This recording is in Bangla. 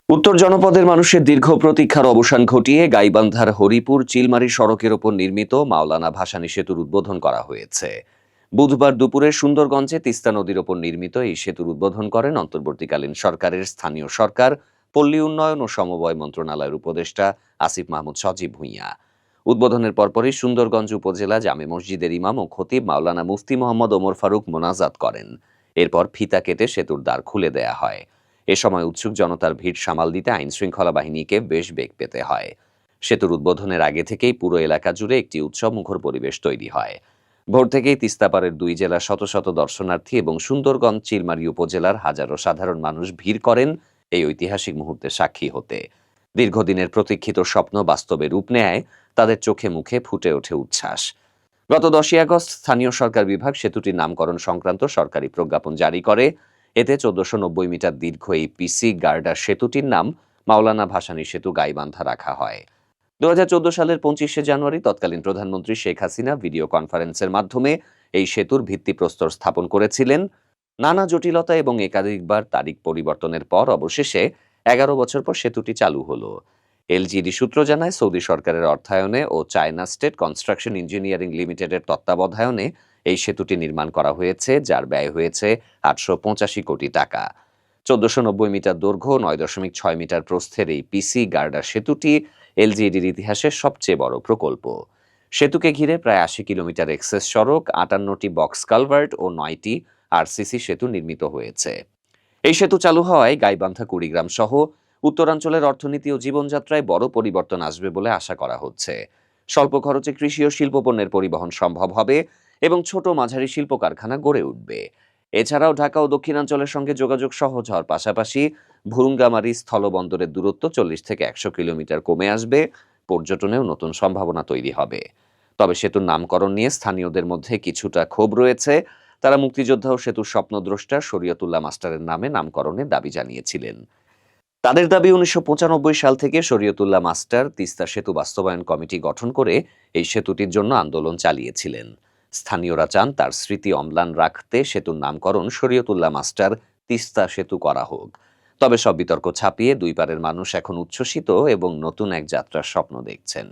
উত্তর জনপদের মানুষের দীর্ঘ প্রতীক্ষার অবসান ঘটিয়ে গাইবান্ধার হরিপুর চিলমারি সড়কের ওপর নির্মিত মাওলানা ভাসানী সেতুর উদ্বোধন করা হয়েছে। বুধবার দুপুরে সুন্দরগঞ্জে তিস্তা নদীর ওপর নির্মিত এই সেতুর উদ্বোধন করেন অন্তর্বর্তীকালীন সরকারের স্থানীয় সরকার, পল্লী উন্নয়ন ও সমবায় মন্ত্রণালয়ের উপদেষ্টা আসিফ মাহমুদ সজীব ভুঁইয়া। উদ্বোধনের পরপরই সুন্দরগঞ্জ উপজেলা জামে মসজিদের ইমাম ও খতিব মাওলানা মুফতি মোহাম্মদ ওমর ফারুক মোনাজাত করেন। এরপর ফিতা কেটে সেতুর দ্বার খুলে দেয়া হয়। এ সময় উৎসুক জনতার ভিড় সামাল দিতে আইনশৃঙ্খলা বাহিনীকে বেশ বেগ পেতে হয়। সেতুর উদ্বোধনের আগে থেকেই পুরো এলাকা জুড়ে একটি উৎসবমুখর পরিবেশ তৈরি হয়। ভোর থেকেই তিস্তাপাড়ের দুই জেলার শত শত দর্শনার্থী এবং সুন্দরগঞ্জ চিলমারী উপজেলার হাজারো সাধারণ মানুষ ভিড় করেন এই ঐতিহাসিক মুহূর্তে সাক্ষী হতে। দীর্ঘদিনের প্রতীক্ষিত স্বপ্ন বাস্তবে রূপ নেয় তাদের চোখে মুখে ফুটে ওঠে উচ্ছ্বাস। গত 10ই আগস্ট স্থানীয় সরকার বিভাগ সেতুটির নামকরণ সংক্রান্ত সরকারি প্রজ্ঞাপন জারি করে। এতে 1490 মিটার দীর্ঘ এই পিসি গার্ডার সেতুটির নাম মাওলানা ভাসানী সেতু গাইবান্ধা রাখা হয়। 2014 সালের 25শে জানুয়ারি তৎকালীন প্রধানমন্ত্রী শেখ হাসিনা ভিডিও কনফারেন্সের মাধ্যমে এই সেতুর ভিত্তিপ্রস্তর স্থাপন করেছিলেন। নানা জটিলতা এবং একাধিকবার তারিখ পরিবর্তনের পর অবশেষে 11 বছর পর সেতুটি চালু হলো। এলজিডি সূত্র জানায়, সৌদি সরকারের অর্থায়নে ও চায়না স্টেট কনস্ট্রাকশন ইঞ্জিনিয়ারিং লিমিটেডের তত্ত্বাবধানে এই সেতুটি নির্মাণ করা হয়েছে, যার ব্যয় হয়েছে 885 কোটি টাকা। 1490 মিটার দৈর্ঘ্য, 9.6 মিটার প্রস্থের এই পিসি গার্ডার সেতুটি এলজিইডির ইতিহাসের সবচেয়ে বড় প্রকল্প। সেতুকে ঘিরে প্রায় 80 কিলোমিটার এক্সেস সড়ক, 58টি বক্স কালভার্ট ও 9টি আরসিসি সেতু নির্মিত হয়েছে। এই সেতু চালু হওয়ায় গাইবান্ধা, কুড়িগ্রাম সহ উত্তরাঞ্চলের অর্থনীতি ও জীবনযাত্রায় বড় পরিবর্তন আসবে বলে আশা করা হচ্ছে। স্বল্প খরচে কৃষি ও শিল্পপণ্যের পরিবহন সম্ভব হবে এবং ছোট মাঝারি শিল্প কারখানা গড়ে উঠবে। এছাড়াও ঢাকা ও দক্ষিণাঞ্চলের সঙ্গে যোগাযোগ সহজ হওয়ার পাশাপাশি ভুরুঙ্গামারী স্থলবন্দরের দূরত্ব 40 থেকে 100 কিলোমিটার কমে আসবে। পর্যটনেও নতুন সম্ভাবনা তৈরি হবে। তবে সেতুর নামকরণ নিয়ে স্থানীয়দের মধ্যে কিছুটা ক্ষোভ রয়েছে। তারা মুক্তিযোদ্ধা ও সেতুর স্বপ্নদ্রষ্টা শরীয়তুল্লাহ মাস্টারের নামে নামকরণের দাবি জানিয়েছিলেন। তাদের দাবি, 1995 সাল থেকে শরীয়তুল্লাহ মাস্টার তিস্তা সেতু বাস্তবায়ন কমিটি গঠন করে এই সেতুটির জন্য আন্দোলন চালিয়েছিলেন। স্থানীয়রা চান তার স্মৃতি অম্লান রাখতে সেতুর নামকরণ শরীয়তুল্লাহ মাস্টার তিস্তা সেতু করা হোক। তবে সব বিতর্ক ছাপিয়ে দুই পারের মানুষ এখন উচ্ছ্বসিত এবং নতুন এক যাত্রার স্বপ্ন দেখছেন।